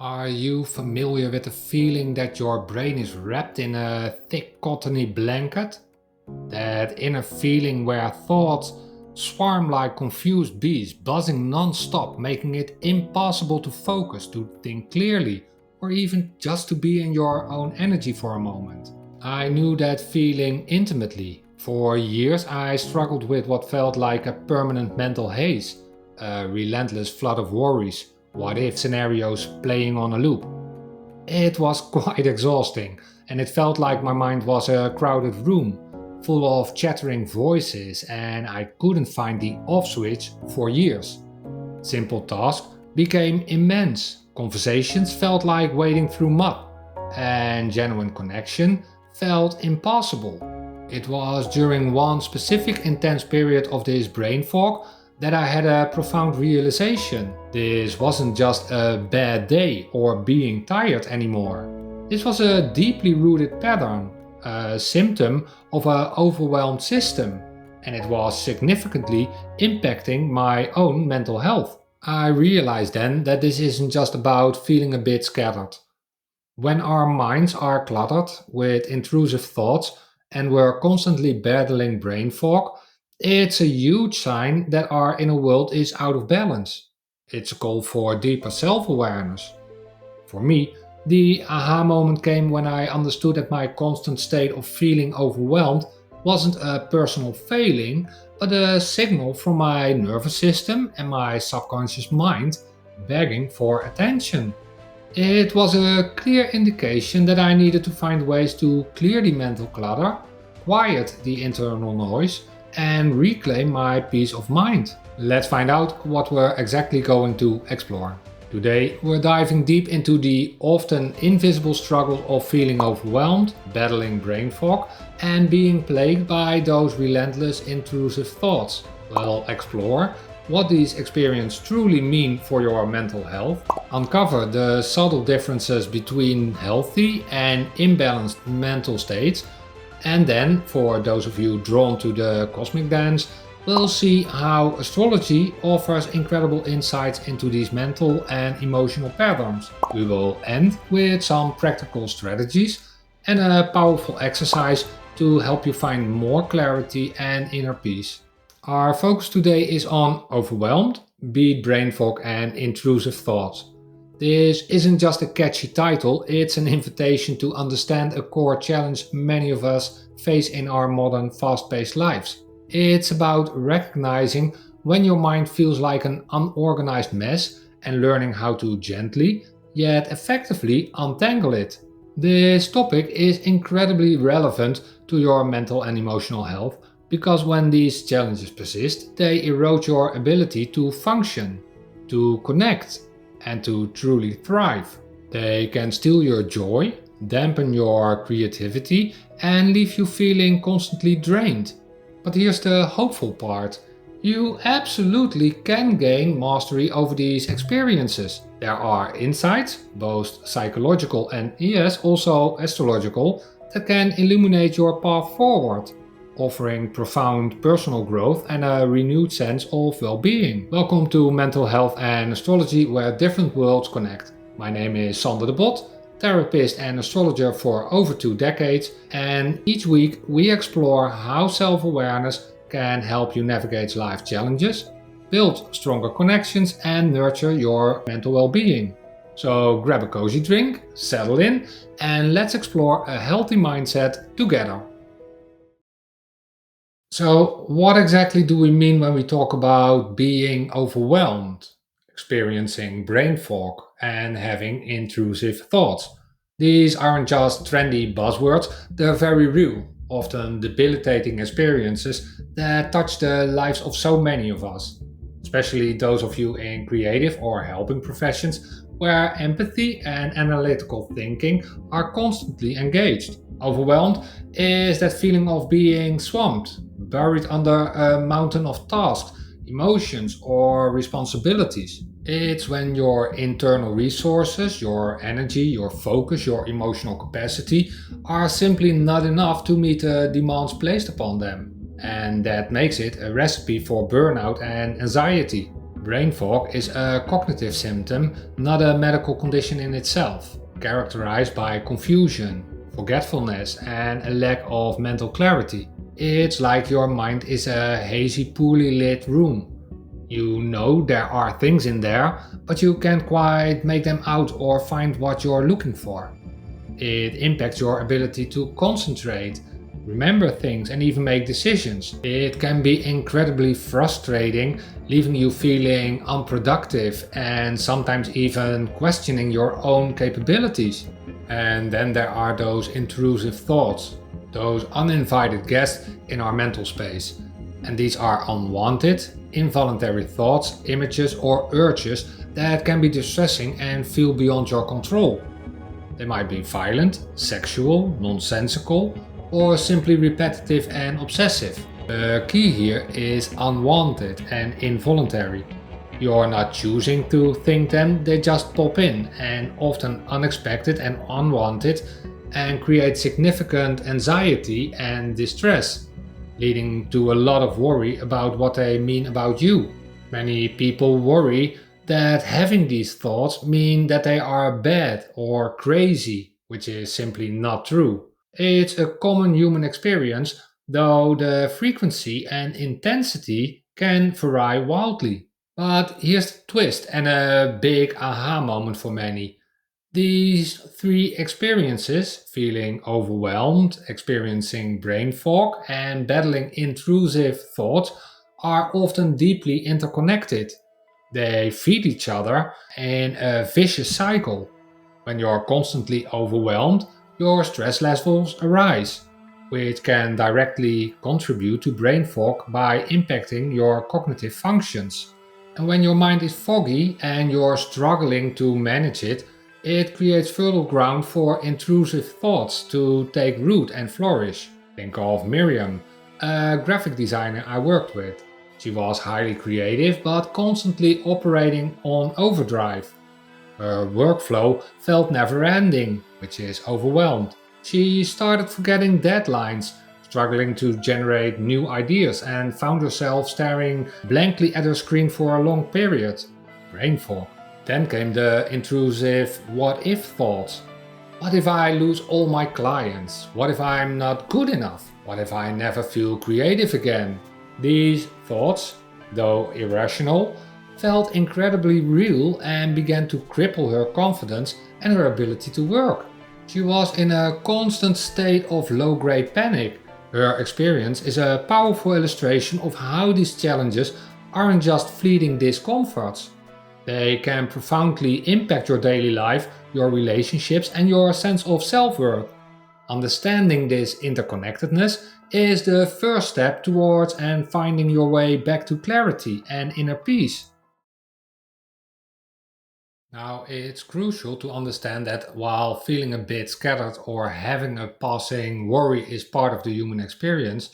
Are you familiar with the feeling that your brain is wrapped in a thick cottony blanket? That inner feeling where thoughts swarm like confused bees, buzzing non-stop, making it impossible to focus, to think clearly, or even just to be in your own energy for a moment. I knew that feeling intimately. For years I struggled with what felt like a permanent mental haze, a relentless flood of worries, what if scenarios playing on a loop. It was quite exhausting, and it felt like my mind was a crowded room, full of chattering voices, and I couldn't find the off switch for years. Simple tasks became immense, conversations felt like wading through mud, and genuine connection felt impossible. It was during one specific intense period of this brain fog that I had a profound realization. This wasn't just a bad day or being tired anymore. This was a deeply rooted pattern, a symptom of an overwhelmed system, and it was significantly impacting my own mental health. I realized then that this isn't just about feeling a bit scattered. When our minds are cluttered with intrusive thoughts and we're constantly battling brain fog, it's a huge sign that our inner world is out of balance. It's a call for deeper self awareness. For me, the aha moment came when I understood that my constant state of feeling overwhelmed wasn't a personal failing, but a signal from my nervous system and my subconscious mind begging for attention. It was a clear indication that I needed to find ways to clear the mental clutter, quiet the internal noise, and reclaim my peace of mind. Let's find out what we're exactly going to explore. Today, we're diving deep into the often invisible struggle of feeling overwhelmed, battling brain fog, and being plagued by those relentless intrusive thoughts. We'll explore what these experiences truly mean for your mental health, uncover the subtle differences between healthy and imbalanced mental states, and then, for those of you drawn to the cosmic dance, we'll see how astrology offers incredible insights into these mental and emotional patterns. We will end with some practical strategies and a powerful exercise to help you find more clarity and inner peace. Our focus today is on overwhelmed, beat brain fog, and intrusive thoughts. This isn't just a catchy title, it's an invitation to understand a core challenge many of us face in our modern, fast paced lives. It's about recognizing when your mind feels like an unorganized mess and learning how to gently, yet effectively, untangle it. This topic is incredibly relevant to your mental and emotional health because when these challenges persist, they erode your ability to function, to connect, and to truly thrive. They can steal your joy, dampen your creativity, and leave you feeling constantly drained. But here's the hopeful part. You absolutely can gain mastery over these experiences. There are insights, both psychological and yes, also astrological, that can illuminate your path forward, offering profound personal growth and a renewed sense of well-being. Welcome to Mental Health and Astrology, where different worlds connect. My name is Sander de Bot, therapist and astrologer for over 2 decades, and each week we explore how self-awareness can help you navigate life challenges, build stronger connections, and nurture your mental well-being. So grab a cozy drink, settle in, and let's explore a healthy mindset together. So, what exactly do we mean when we talk about being overwhelmed, experiencing brain fog, and having intrusive thoughts? These aren't just trendy buzzwords, they're very real, often debilitating experiences that touch the lives of so many of us, especially those of you in creative or helping professions where empathy and analytical thinking are constantly engaged. Overwhelmed is that feeling of being swamped, buried under a mountain of tasks, emotions, or responsibilities. It's when your internal resources, your energy, your focus, your emotional capacity are simply not enough to meet the demands placed upon them. And that makes it a recipe for burnout and anxiety. Brain fog is a cognitive symptom, not a medical condition in itself, characterized by confusion, forgetfulness, and a lack of mental clarity. It's like your mind is a hazy, poorly lit room. You know there are things in there, but you can't quite make them out or find what you're looking for. It impacts your ability to concentrate, remember things, and even make decisions. It can be incredibly frustrating, leaving you feeling unproductive and sometimes even questioning your own capabilities. And then there are those intrusive thoughts, those uninvited guests in our mental space. And these are unwanted, involuntary thoughts, images, or urges that can be distressing and feel beyond your control. They might be violent, sexual, nonsensical, or simply repetitive and obsessive. The key here is unwanted and involuntary. You're not choosing to think them, they just pop in, and often unexpected and unwanted, and create significant anxiety and distress, leading to a lot of worry about what they mean about you. Many people worry that having these thoughts mean that they are bad or crazy, which is simply not true. It's a common human experience, though the frequency and intensity can vary wildly. But here's the twist and a big aha moment for many. These three experiences, feeling overwhelmed, experiencing brain fog, and battling intrusive thoughts, are often deeply interconnected. They feed each other in a vicious cycle. When you're constantly overwhelmed, your stress levels arise, which can directly contribute to brain fog by impacting your cognitive functions. And when your mind is foggy and you're struggling to manage it, it creates fertile ground for intrusive thoughts to take root and flourish. Think of Miriam, a graphic designer I worked with. She was highly creative but constantly operating on overdrive. Her workflow felt never ending, which is overwhelmed. She started forgetting deadlines, struggling to generate new ideas, and found herself staring blankly at her screen for a long period. Brain fog. Then came the intrusive what if thoughts. What if I lose all my clients? What if I'm not good enough? What if I never feel creative again? These thoughts, though irrational, felt incredibly real and began to cripple her confidence and her ability to work. She was in a constant state of low-grade panic. Her experience is a powerful illustration of how these challenges aren't just fleeting discomforts. They can profoundly impact your daily life, your relationships, and your sense of self-worth. Understanding this interconnectedness is the first step towards and finding your way back to clarity and inner peace. Now, it's crucial to understand that while feeling a bit scattered or having a passing worry is part of the human experience,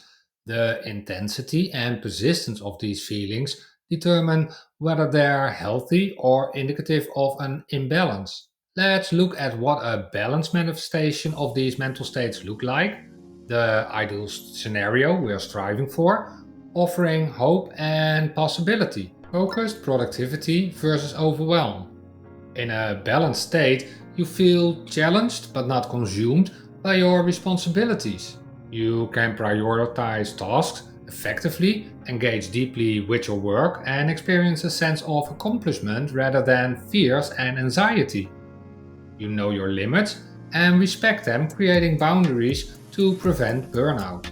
the intensity and persistence of these feelings determine whether they're healthy or indicative of an imbalance. Let's look at what a balanced manifestation of these mental states look like, the ideal scenario we're striving for, offering hope and possibility, focused productivity versus overwhelm. In a balanced state, you feel challenged but not consumed by your responsibilities. You can prioritize tasks effectively, engage deeply with your work, and experience a sense of accomplishment rather than fears and anxiety. You know your limits and respect them, creating boundaries to prevent burnout.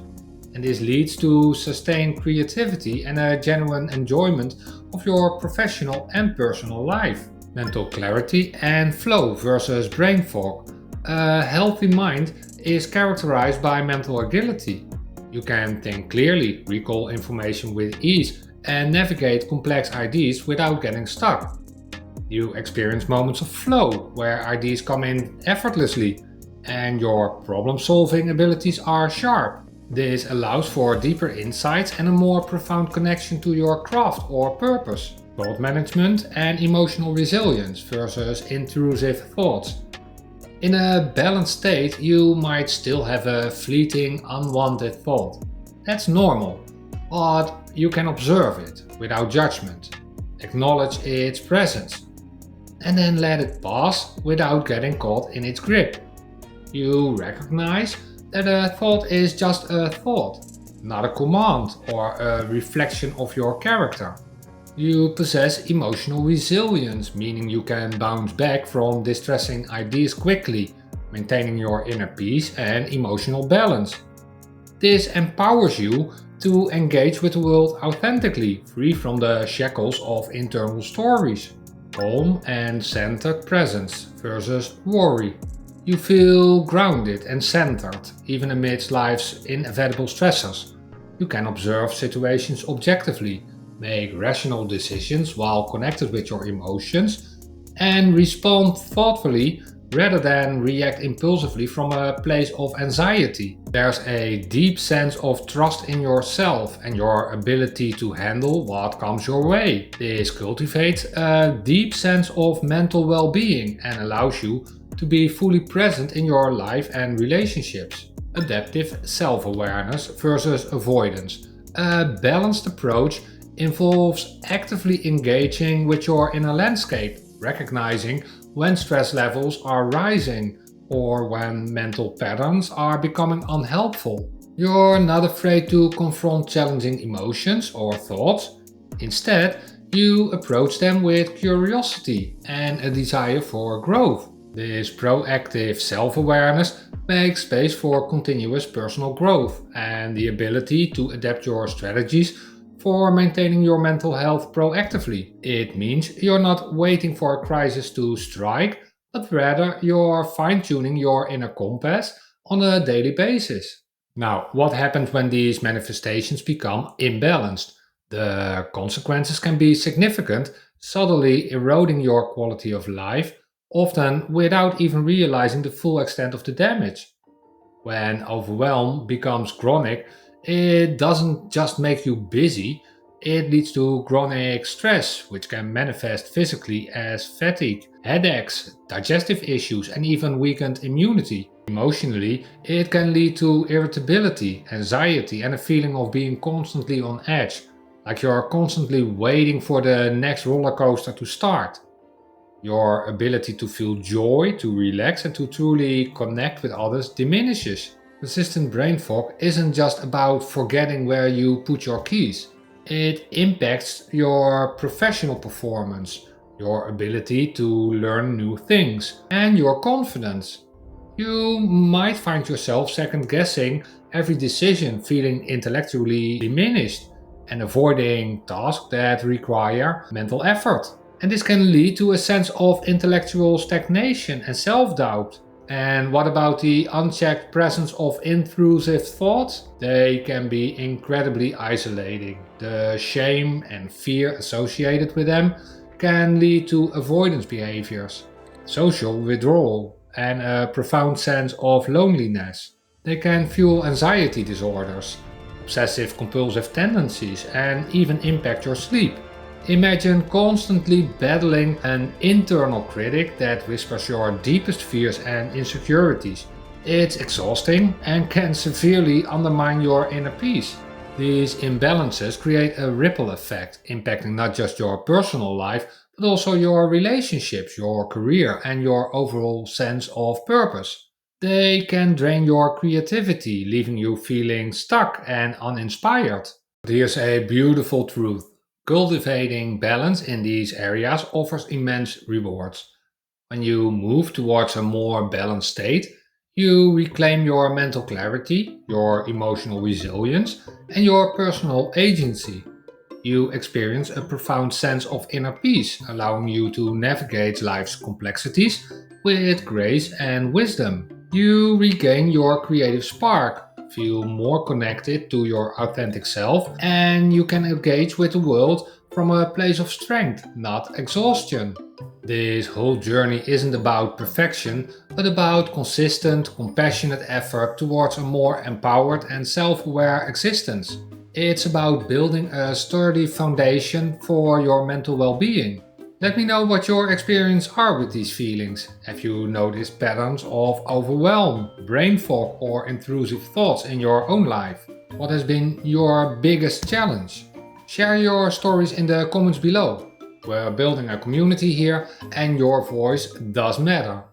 And this leads to sustained creativity and a genuine enjoyment of your professional and personal life. Mental clarity and flow versus brain fog. A healthy mind is characterized by mental agility. You can think clearly, recall information with ease, and navigate complex ideas without getting stuck. You experience moments of flow where ideas come in effortlessly, and your problem-solving abilities are sharp. This allows for deeper insights and a more profound connection to your craft or purpose. Thought management and emotional resilience versus intrusive thoughts. In a balanced state, you might still have a fleeting, unwanted thought. That's normal, but you can observe it without judgment. acknowledge its presence, and then let it pass without getting caught in its grip. You recognize that a thought is just a thought, not a command or a reflection of your character. You possess emotional resilience, meaning you can bounce back from distressing ideas quickly, maintaining your inner peace and emotional balance. This empowers you to engage with the world authentically, free from the shackles of internal stories. Calm and centered presence versus worry. You feel grounded and centered, even amidst life's inevitable stressors. You can observe situations objectively, make rational decisions while connected with your emotions, and respond thoughtfully rather than react impulsively from a place of anxiety. There's a deep sense of trust in yourself and your ability to handle what comes your way. This cultivates a deep sense of mental well-being and allows you to be fully present in your life and relationships. Adaptive self-awareness versus avoidance. A balanced approach involves actively engaging with your inner landscape, recognizing when stress levels are rising or when mental patterns are becoming unhelpful. You're not afraid to confront challenging emotions or thoughts. Instead, you approach them with curiosity and a desire for growth. This proactive self-awareness makes space for continuous personal growth and the ability to adapt your strategies for maintaining your mental health proactively. It means you're not waiting for a crisis to strike, but rather you're fine-tuning your inner compass on a daily basis. Now, what happens when these manifestations become imbalanced? The consequences can be significant, subtly eroding your quality of life, often without even realizing the full extent of the damage. When overwhelm becomes chronic, it doesn't just make you busy, it leads to chronic stress, which can manifest physically as fatigue, headaches, digestive issues, and even weakened immunity. Emotionally, it can lead to irritability, anxiety, and a feeling of being constantly on edge, like you're constantly waiting for the next roller coaster to start. Your ability to feel joy, to relax, and to truly connect with others diminishes. Persistent brain fog isn't just about forgetting where you put your keys. It impacts your professional performance, your ability to learn new things, and your confidence. You might find yourself second guessing every decision, feeling intellectually diminished, and avoiding tasks that require mental effort. And this can lead to a sense of intellectual stagnation and self-doubt. And what about the unchecked presence of intrusive thoughts? They can be incredibly isolating. The shame and fear associated with them can lead to avoidance behaviors, social withdrawal, and a profound sense of loneliness. They can fuel anxiety disorders, obsessive compulsive tendencies, and even impact your sleep. Imagine constantly battling an internal critic that whispers your deepest fears and insecurities. It's exhausting and can severely undermine your inner peace. These imbalances create a ripple effect, impacting not just your personal life, but also your relationships, your career, and your overall sense of purpose. They can drain your creativity, leaving you feeling stuck and uninspired. Here's a beautiful truth. Cultivating balance in these areas offers immense rewards. When you move towards a more balanced state, you reclaim your mental clarity, your emotional resilience, and your personal agency. You experience a profound sense of inner peace, allowing you to navigate life's complexities with grace and wisdom. You regain your creative spark, feel more connected to your authentic self, and you can engage with the world from a place of strength, not exhaustion. This whole journey isn't about perfection, but about consistent, compassionate effort towards a more empowered and self-aware existence. It's about building a sturdy foundation for your mental well-being. Let me know what your experience are with these feelings. Have you noticed patterns of overwhelm, brain fog, or intrusive thoughts in your own life? What has been your biggest challenge? Share your stories in the comments below. We're building a community here and your voice does matter.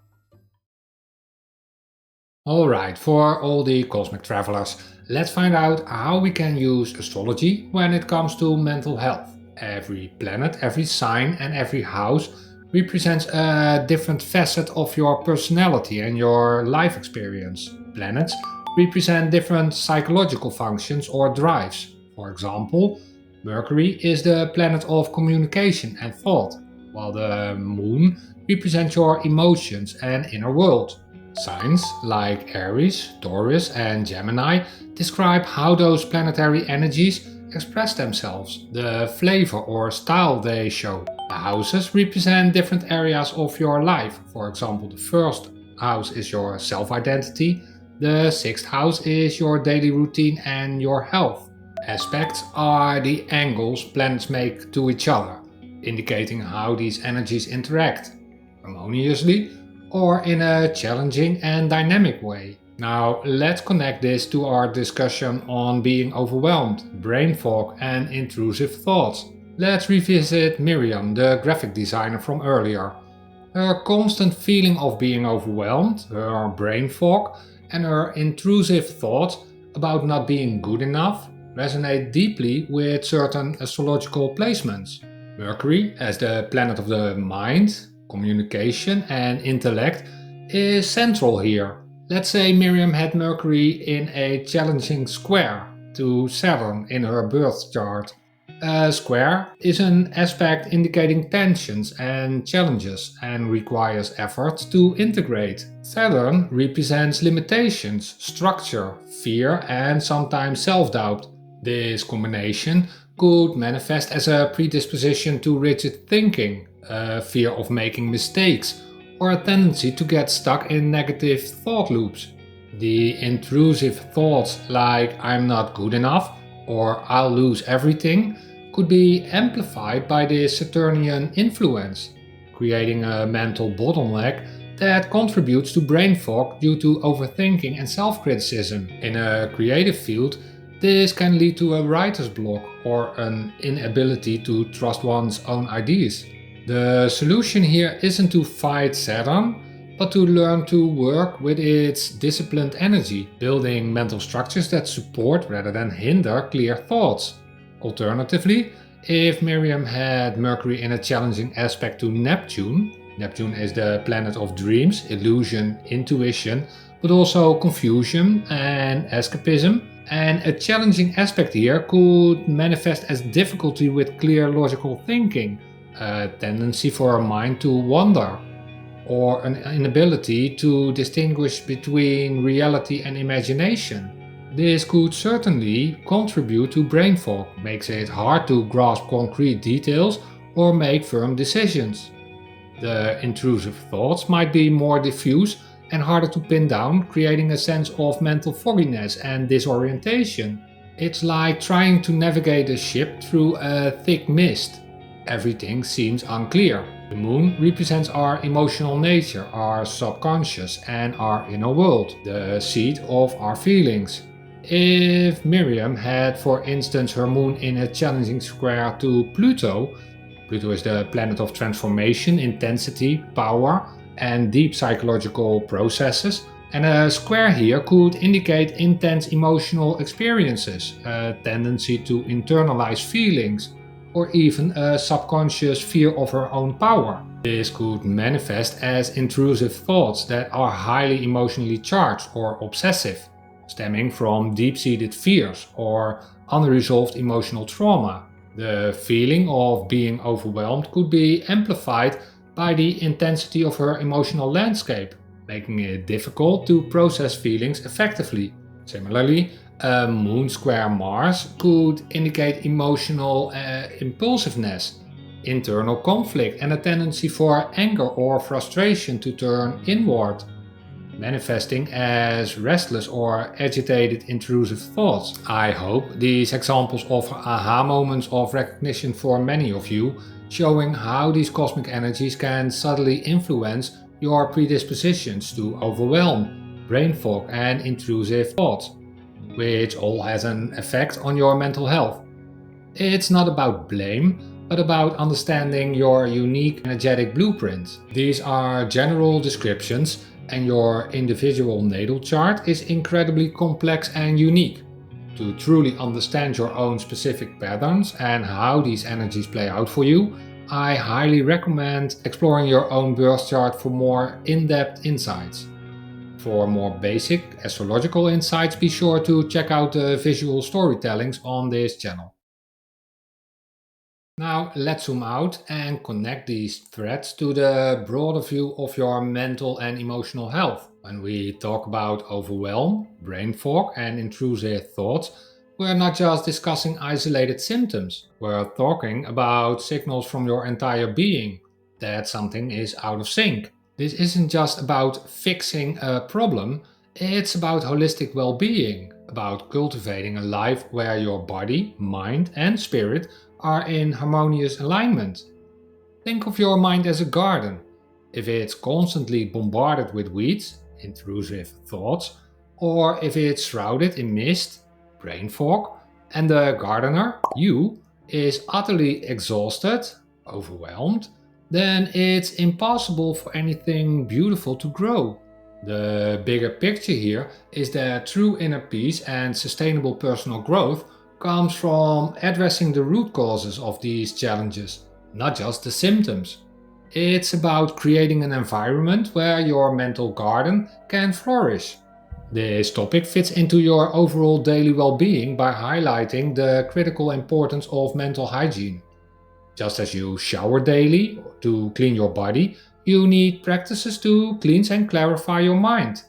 Alright, for all the cosmic travelers, let's find out how we can use astrology when it comes to mental health. Every planet, every sign and every house represents a different facet of your personality and your life experience. Planets represent different psychological functions or drives. For example, Mercury is the planet of communication and thought, while the Moon represents your emotions and inner world. Signs like Aries, Taurus, and Gemini describe how those planetary energies express themselves, the flavor or style they show. The houses represent different areas of your life. For example, the first house is your self identity, the sixth house is your daily routine and your health. Aspects are the angles planets make to each other, indicating how these energies interact harmoniously or in a challenging and dynamic way. Now, let's connect this to our discussion on being overwhelmed, brain fog, and intrusive thoughts. Let's revisit Miriam, the graphic designer from earlier. Her constant feeling of being overwhelmed, her brain fog, and her intrusive thoughts about not being good enough resonate deeply with certain astrological placements. Mercury, as the planet of the mind, communication, and intellect, is central here. Let's say Miriam had Mercury in a challenging square to Saturn in her birth chart. A square is an aspect indicating tensions and challenges and requires effort to integrate. Saturn represents limitations, structure, fear, and sometimes self-doubt. This combination could manifest as a predisposition to rigid thinking, a fear of making mistakes, or a tendency to get stuck in negative thought loops. The intrusive thoughts like "I'm not good enough" or "I'll lose everything" could be amplified by the Saturnian influence, creating a mental bottleneck that contributes to brain fog due to overthinking and self-criticism. In a creative field, this can lead to a writer's block or an inability to trust one's own ideas. The solution here isn't to fight Saturn, but to learn to work with its disciplined energy, building mental structures that support rather than hinder clear thoughts. Alternatively, if Miriam had Mercury in a challenging aspect to Neptune, Neptune is the planet of dreams, illusion, intuition, but also confusion and escapism. And a challenging aspect here could manifest as difficulty with clear logical thinking, a tendency for a mind to wander, or an inability to distinguish between reality and imagination. This could certainly contribute to brain fog, makes it hard to grasp concrete details or make firm decisions. The intrusive thoughts might be more diffuse and harder to pin down, creating a sense of mental fogginess and disorientation. It's like trying to navigate a ship through a thick mist. Everything seems unclear. The moon represents our emotional nature, our subconscious, and our inner world, the seat of our feelings. If Miriam had, for instance, her moon in a challenging square to Pluto, Pluto is the planet of transformation, intensity, power, and deep psychological processes, and a square here could indicate intense emotional experiences, a tendency to internalize feelings, or even a subconscious fear of her own power. This could manifest as intrusive thoughts that are highly emotionally charged or obsessive, stemming from deep-seated fears or unresolved emotional trauma. The feeling of being overwhelmed could be amplified by the intensity of her emotional landscape, making it difficult to process feelings effectively. Similarly, a moon square Mars could indicate emotional impulsiveness, internal conflict, and a tendency for anger or frustration to turn inward, manifesting as restless or agitated intrusive thoughts. I hope these examples offer aha moments of recognition for many of you, showing how these cosmic energies can subtly influence your predispositions to overwhelm, brain fog, and intrusive thoughts, which all has an effect on your mental health. It's not about blame, but about understanding your unique energetic blueprint. These are general descriptions, and your individual natal chart is incredibly complex and unique. To truly understand your own specific patterns and how these energies play out for you, I highly recommend exploring your own birth chart for more in-depth insights. For more basic astrological insights, be sure to check out the visual storytellings on this channel. Now let's zoom out and connect these threads to the broader view of your mental and emotional health. When we talk about overwhelm, brain fog, and intrusive thoughts, we're not just discussing isolated symptoms. We're talking about signals from your entire being that something is out of sync. This isn't just about fixing a problem, it's about holistic well-being, about cultivating a life where your body, mind, and spirit are in harmonious alignment. Think of your mind as a garden. If it's constantly bombarded with weeds, intrusive thoughts, or if it's shrouded in mist, brain fog, and the gardener, you, is utterly exhausted, overwhelmed, then it's impossible for anything beautiful to grow. The bigger picture here is that true inner peace and sustainable personal growth comes from addressing the root causes of these challenges, not just the symptoms. It's about creating an environment where your mental garden can flourish. This topic fits into your overall daily well-being by highlighting the critical importance of mental hygiene. Just as you shower daily to clean your body, you need practices to cleanse and clarify your mind.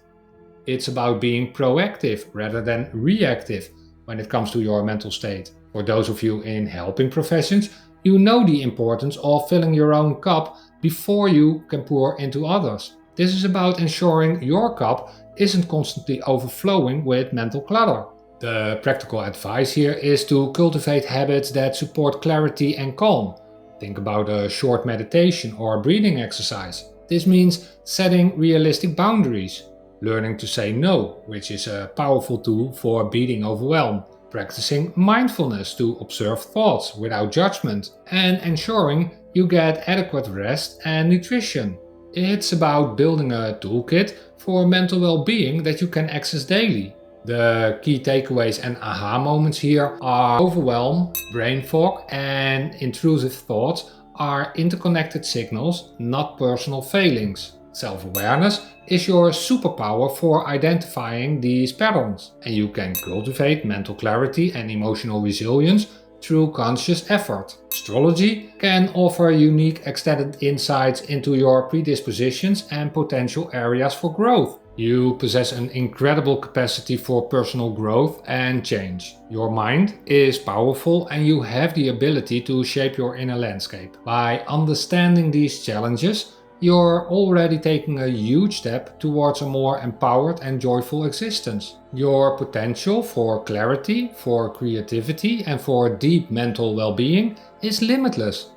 It's about being proactive rather than reactive when it comes to your mental state. For those of you in helping professions, you know the importance of filling your own cup before you can pour into others. This is about ensuring your cup isn't constantly overflowing with mental clutter. The practical advice here is to cultivate habits that support clarity and calm. Think about a short meditation or breathing exercise. This means setting realistic boundaries, learning to say no, which is a powerful tool for beating overwhelm, practicing mindfulness to observe thoughts without judgment, and ensuring you get adequate rest and nutrition. It's about building a toolkit for mental well-being that you can access daily. The key takeaways and aha moments here are overwhelm, brain fog, and intrusive thoughts are interconnected signals, not personal failings. Self-awareness is your superpower for identifying these patterns, and you can cultivate mental clarity and emotional resilience through conscious effort. Astrology can offer unique extended insights into your predispositions and potential areas for growth. You possess an incredible capacity for personal growth and change. Your mind is powerful and you have the ability to shape your inner landscape. By understanding these challenges, you're already taking a huge step towards a more empowered and joyful existence. Your potential for clarity, for creativity, and for deep mental well-being is limitless.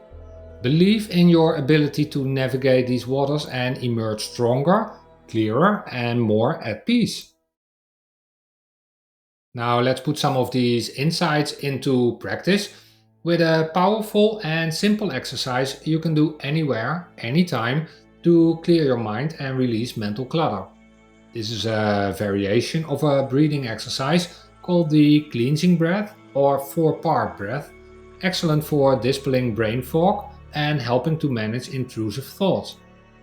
Believe in your ability to navigate these waters and emerge stronger, clearer, and more at peace. Now let's put some of these insights into practice with a powerful and simple exercise you can do anywhere, anytime to clear your mind and release mental clutter. This is a variation of a breathing exercise called the cleansing breath or 4-part breath, excellent for dispelling brain fog and helping to manage intrusive thoughts.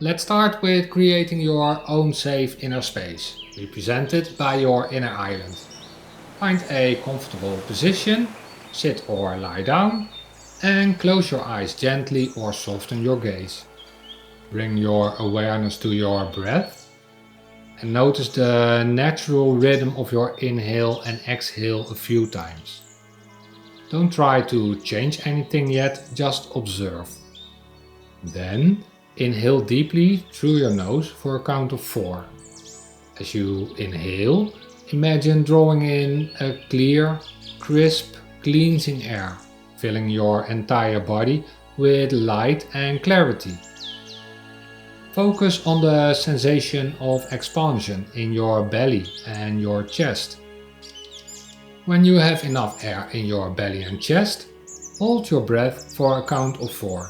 Let's start with creating your own safe inner space, represented by your inner island. Find a comfortable position, sit or lie down, and close your eyes gently or soften your gaze. Bring your awareness to your breath and notice the natural rhythm of your inhale and exhale a few times. Don't try to change anything yet, just observe. Then inhale deeply through your nose for a count of 4. As you inhale, imagine drawing in a clear, crisp, cleansing air, filling your entire body with light and clarity. Focus on the sensation of expansion in your belly and your chest. When you have enough air in your belly and chest, hold your breath for a count of 4.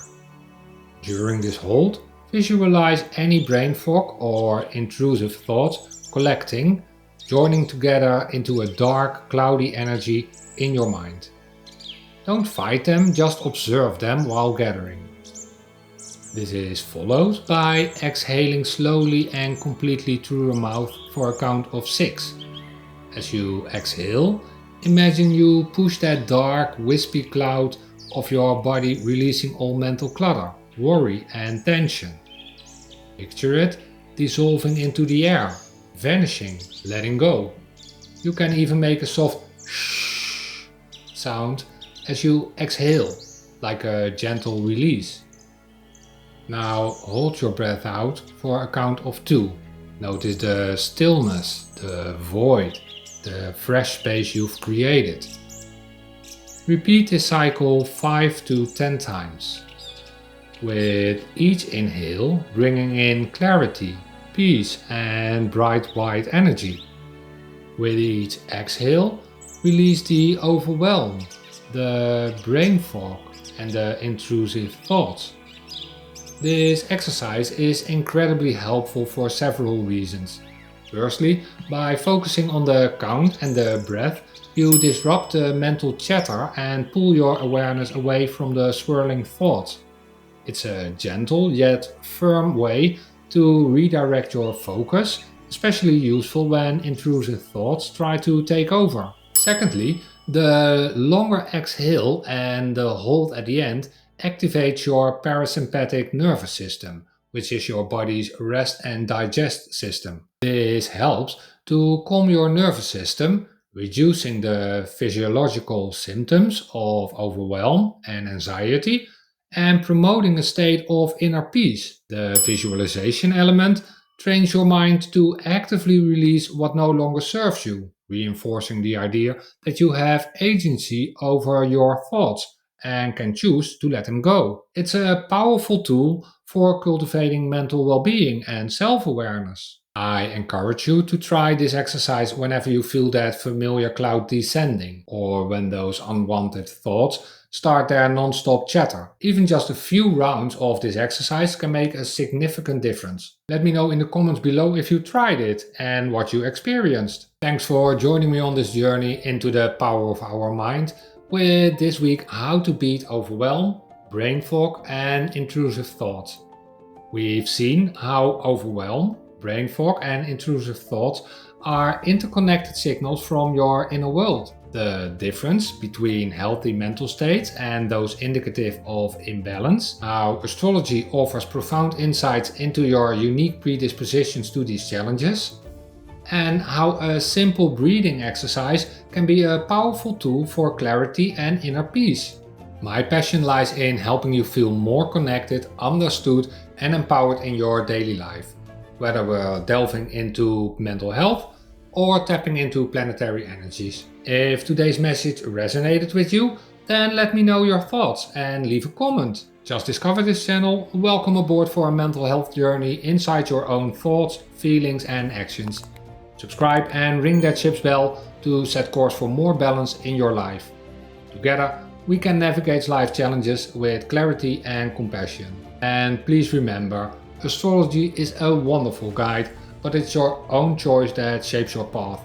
During this hold, visualize any brain fog or intrusive thoughts collecting, joining together into a dark, cloudy energy in your mind. Don't fight them, just observe them while gathering. This is followed by exhaling slowly and completely through your mouth for a count of 6. As you exhale, imagine you push that dark, wispy cloud of your body, releasing all mental clutter, worry and tension. Picture it dissolving into the air, vanishing, letting go. You can even make a soft shh sound as you exhale, like a gentle release. Now hold your breath out for a count of 2. Notice the stillness, the void, the fresh space you've created. Repeat this cycle 5 to 10 times. With each inhale, bringing in clarity, peace and bright white energy. With each exhale, release the overwhelm, the brain fog and the intrusive thoughts. This exercise is incredibly helpful for several reasons. Firstly, by focusing on the count and the breath, you disrupt the mental chatter and pull your awareness away from the swirling thoughts. It's a gentle yet firm way to redirect your focus, especially useful when intrusive thoughts try to take over. Secondly, the longer exhale and the hold at the end activates your parasympathetic nervous system, which is your body's rest and digest system. This helps to calm your nervous system, reducing the physiological symptoms of overwhelm and anxiety, and promoting a state of inner peace. The visualization element trains your mind to actively release what no longer serves you, reinforcing the idea that you have agency over your thoughts and can choose to let them go. It's a powerful tool for cultivating mental well-being and self-awareness. I encourage you to try this exercise whenever you feel that familiar cloud descending, or when those unwanted thoughts start their non-stop chatter. Even just a few rounds of this exercise can make a significant difference. Let me know in the comments below if you tried it and what you experienced. Thanks for joining me on this journey into the power of our mind with this week how to beat overwhelm, brain fog and intrusive thoughts. We've seen how overwhelm, brain fog and intrusive thoughts are interconnected signals from your inner world. The difference between healthy mental states and those indicative of imbalance, how astrology offers profound insights into your unique predispositions to these challenges, and how a simple breathing exercise can be a powerful tool for clarity and inner peace. My passion lies in helping you feel more connected, understood and empowered in your daily life, whether we're delving into mental health or tapping into planetary energies. If today's message resonated with you, then let me know your thoughts and leave a comment. Just discovered this channel? Welcome aboard for a mental health journey inside your own thoughts, feelings and actions. Subscribe and ring that ship's bell to set course for more balance in your life. Together, we can navigate life challenges with clarity and compassion. And please remember, astrology is a wonderful guide, but it's your own choice that shapes your path.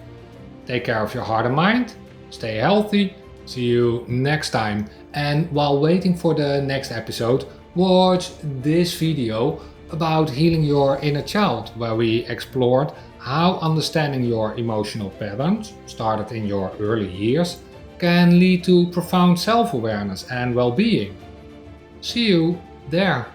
Take care of your heart and mind, stay healthy, see you next time. And while waiting for the next episode, watch this video about healing your inner child, where we explored how understanding your emotional patterns, started in your early years, can lead to profound self-awareness and well-being. See you there.